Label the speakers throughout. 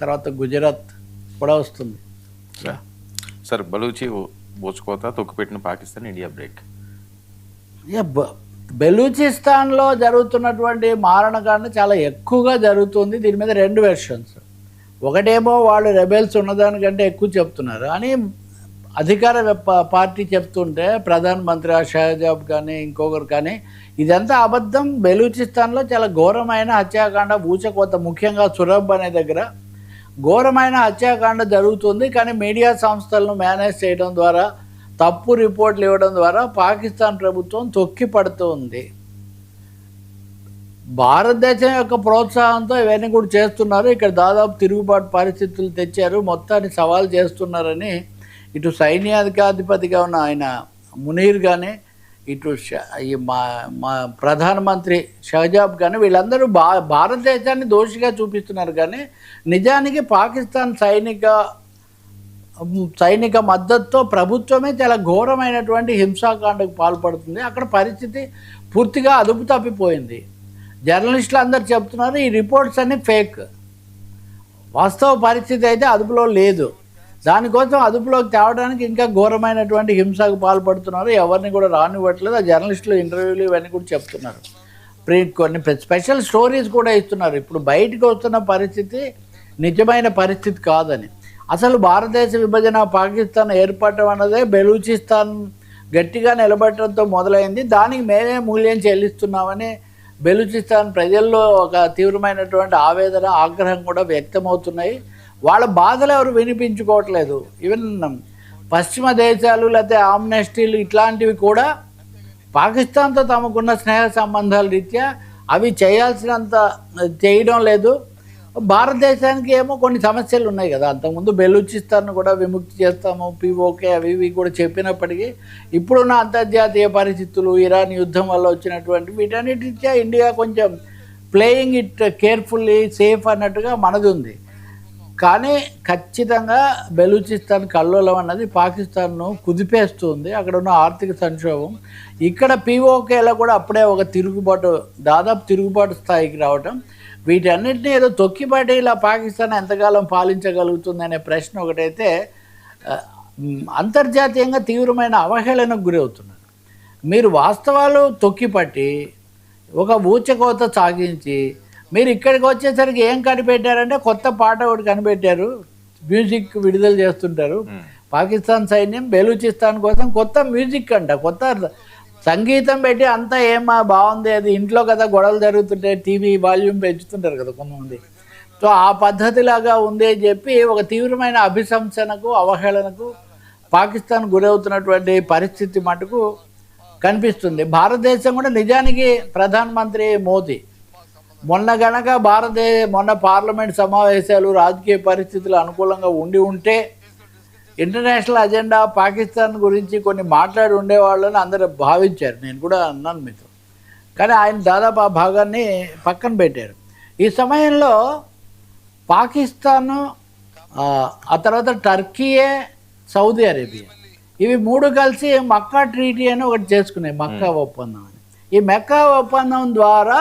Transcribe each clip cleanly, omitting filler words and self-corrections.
Speaker 1: తర్వాత గుజరాత్ కూడా వస్తుంది.
Speaker 2: సార్ బలూచి బోచుకోత తొక్కుపెట్టిన పాకిస్తాన్ ఇండియా బ్రేక్.
Speaker 1: బెలూచిస్తాన్లో జరుగుతున్నటువంటి మారణకాండ చాలా ఎక్కువగా జరుగుతుంది. దీని మీద రెండు వెర్షన్స్. ఒకటేమో వాళ్ళు రెబెల్స్ ఉన్నదానికంటే ఎక్కువ చెప్తున్నారు అని అధికార పార్టీ చెప్తుంటే ప్రధానమంత్రి షహజాబ్ కానీ ఇంకొకరు కానీ ఇదంతా అబద్ధం. బెలూచిస్తాన్లో చాలా ఘోరమైన హత్యాకాండ ఊచకోత, ముఖ్యంగా సురబ్ అనే దగ్గర ఘోరమైన హత్యాకాండ జరుగుతుంది. కానీ మీడియా సంస్థలను మేనేజ్ చేయడం ద్వారా, తప్పు రిపోర్ట్లు ఇవ్వడం ద్వారా పాకిస్తాన్ ప్రభుత్వం తొక్కి పడుతూ ఉంది. భారతదేశం యొక్క ప్రోత్సాహంతో ఇవన్నీ కూడా చేస్తున్నారు. ఇక్కడ దాదాపు తిరుగుబాటు పరిస్థితులు తెచ్చారు, మొత్తాన్ని సవాల్ చేస్తున్నారని ఇటు సైన్యాధికాధిపతిగా ఉన్న ఆయన మునీర్ కానీ, ఇటు మా ప్రధానమంత్రి షహజాబ్ కానీ వీళ్ళందరూ భారతదేశాన్ని దోషిగా చూపిస్తున్నారు. కానీ నిజానికి పాకిస్తాన్ సైనిక మద్దతుతో ప్రభుత్వమే చాలా ఘోరమైనటువంటి హింసాకాండకు పాల్పడుతుంది. అక్కడ పరిస్థితి పూర్తిగా అదుపు తప్పిపోయింది. జర్నలిస్టులు అందరు చెప్తున్నారు ఈ రిపోర్ట్స్ అన్నీ ఫేక్. వాస్తవ పరిస్థితి అయితే అదుపులో లేదు. దానికోసం అదుపులోకి తేవడానికి ఇంకా ఘోరమైనటువంటి హింసకు పాల్పడుతున్నారు. ఎవరిని కూడా రానివ్వట్లేదు. ఆ జర్నలిస్టులు ఇంటర్వ్యూలు ఇవన్నీ కూడా చెప్తున్నారు. కొన్ని స్పెషల్ స్టోరీస్ కూడా ఇస్తున్నారు. ఇప్పుడు బయటకు వస్తున్న పరిస్థితి నిజమైన పరిస్థితి కాదని. అసలు భారతదేశ విభజన, పాకిస్తాన్ ఏర్పడటం అన్నదే బెలూచిస్తాన్ గట్టిగా నిలబడటంతో మొదలైంది. దానికి మేమే మూల్యం చెల్లిస్తున్నామని బెలూచిస్తాన్ ప్రజల్లో ఒక తీవ్రమైనటువంటి ఆవేదన, ఆగ్రహం కూడా వ్యక్తమవుతున్నాయి. వాళ్ళ బాధలు ఎవరు వినిపించుకోవట్లేదు. ఈవెన్ పశ్చిమ దేశాలు లేకపోతే ఆమ్నెస్టీలు ఇట్లాంటివి కూడా పాకిస్తాన్తో తమకున్న స్నేహ సంబంధాల రీత్యా అవి చేయాల్సినంత చేయడం లేదు. భారతదేశానికి ఏమో కొన్ని సమస్యలు ఉన్నాయి కదా. అంతకుముందు బెలూచిస్తాన్ను కూడా విముక్తి చేస్తాము, పిఓకే అవి ఇవి కూడా చెప్పినప్పటికీ ఇప్పుడున్న అంతర్జాతీయ పరిస్థితులు, ఇరాన్ యుద్ధం వల్ల వచ్చినటువంటి వీటన్నిటి రీత్యా ఇండియా కొంచెం ప్లేయింగ్ ఇట్ కేర్ఫుల్లీ, సేఫ్ అన్నట్టుగా మనది ఉంది. కానీ ఖచ్చితంగా బెలూచిస్తాన్ కల్లోలం అన్నది పాకిస్తాన్ను కుదిపేస్తుంది. అక్కడ ఉన్న ఆర్థిక సంక్షోభం, ఇక్కడ పిఓకేలో కూడా అప్పుడే ఒక దాదాపు తిరుగుబాటు స్థాయికి రావటం, వీటన్నిటిని ఏదో తొక్కిపట్టి ఇలా పాకిస్తాన్ ఎంతకాలం పాలించగలుగుతుంది అనే ప్రశ్న ఒకటైతే అంతర్జాతీయంగా తీవ్రమైన అవహేళనకు గురవుతున్నారు. మీరు వాస్తవాలు తొక్కిపట్టి ఒక ఊచకోత సాగించి మీరు ఇక్కడికి వచ్చేసరికి ఏం కనిపెట్టారంటే కొత్త పాట ఒకటి కనిపెట్టారు. మ్యూజిక్ విడుదల చేస్తుంటారు పాకిస్తాన్ సైన్యం బెలూచిస్తాన్ కోసం. కొత్త మ్యూజిక్ అంట, కొత్త సంగీతం పెట్టి అంతా ఏమా బాగుంది, అది ఇంట్లో కదా గొడవలు జరుగుతుంటాయి, టీవీ వాల్యూమ్ పెంచుతుంటారు కదా కొంతమంది. సో ఆ పద్ధతిలాగా ఉంది అని చెప్పి ఒక తీవ్రమైన అభిశంసనకు, అవహేళనకు పాకిస్తాన్ గురవుతున్నటువంటి పరిస్థితి మటుకు కనిపిస్తుంది. భారతదేశం కూడా నిజానికి ప్రధానమంత్రి మోదీ మొన్న పార్లమెంట్ సమావేశాలు, రాజకీయ పరిస్థితులు అనుకూలంగా ఉంటే ఇంటర్నేషనల్ అజెండా పాకిస్తాన్ గురించి కొన్ని మాట్లాడి ఉండేవాళ్ళని అందరూ భావించారు. నేను కూడా అన్నాను మీతో. కానీ ఆయన దాదాపు ఆ భాగాన్ని పక్కన పెట్టారు. ఈ సమయంలో పాకిస్తాను, ఆ తర్వాత టర్కీయే, సౌదీ అరేబియా, ఇవి మూడు కలిసి మక్కా ట్రీటీ అని ఒకటి చేసుకున్నాయి, మక్కా ఒప్పందం అని. ఈ మక్కా ఒప్పందం ద్వారా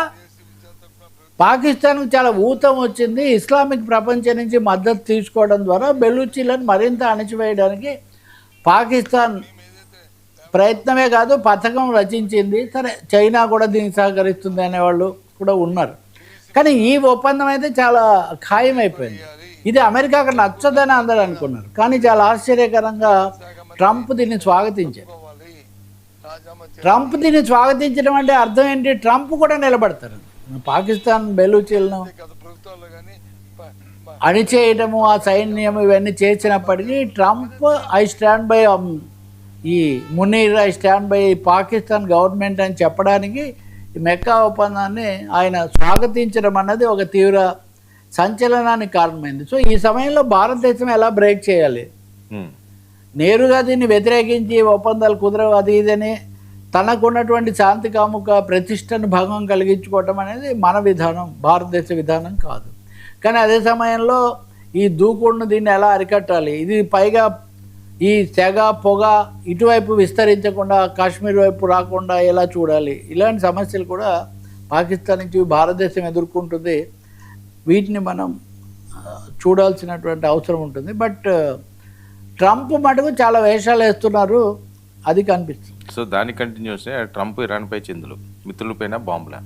Speaker 1: పాకిస్తాన్కు చాలా ఊతం వచ్చింది. ఇస్లామిక్ ప్రపంచం నుంచి మద్దతు తీసుకోవడం ద్వారా బెలూచీలను మరింత అణచివేయడానికి పాకిస్తాన్ ప్రయత్నమే కాదు పథకం రచించింది. సరే, చైనా కూడా దీనికి సహకరిస్తుంది అనేవాళ్ళు కూడా ఉన్నారు. కానీ ఈ ఒప్పందం అయితే చాలా ఖాయమైపోయింది. ఇది అమెరికాకు నచ్చదని అందరూ అనుకున్నారు. కానీ చాలా ఆశ్చర్యకరంగా ట్రంప్ దీన్ని స్వాగతించారు. ట్రంప్ దీన్ని స్వాగతించడం అంటే అర్థం ఏంటి? ట్రంప్ కూడా నిలబడతారు. పాకిస్తాన్ బెలూచీలను అణిచేయటము, ఆ సైన్యం ఇవన్నీ చేసినప్పటికీ ట్రంప్ ఐ స్టాండ్ బై ఈ Munir, I stand by Pakistan government అని చెప్పడానికి ఈ మెక్కా ఒప్పందాన్ని ఆయన స్వాగతించడం అన్నది ఒక తీవ్ర సంచలనానికి కారణమైంది. సో ఈ సమయంలో భారతదేశం ఎలా బ్రేక్ చేయాలి? నేరుగా దీన్ని వ్యతిరేకించి ఒప్పందాలు కుదరవు అది ఇదని తనకున్నటువంటి శాంతి కాముక ప్రతిష్టను భంగం కలిగించుకోవటం అనేది మన విధానం, భారతదేశ విధానం కాదు. కానీ అదే సమయంలో ఈ దూకుడును దీన్ని ఎలా అరికట్టాలి, ఇది పైగా ఈ సెగ పొగ ఇటువైపు విస్తరించకుండా కాశ్మీర్ వైపు రాకుండా ఎలా చూడాలి, ఇలాంటి సమస్యలు కూడా పాకిస్తాన్ నుంచి భారతదేశం ఎదుర్కొంటుంది. వీటిని మనం చూడాల్సినటువంటి అవసరం ఉంటుంది. బట్ ట్రంప్ మటుకు చాలా వేషాలు వేస్తున్నారు, అది కనిపిస్తుంది.
Speaker 2: సో దాని కంటిన్యూస్ ట్రంప్ ఇరాన్పై చిందులు, మిత్రులపైన బాంబులా.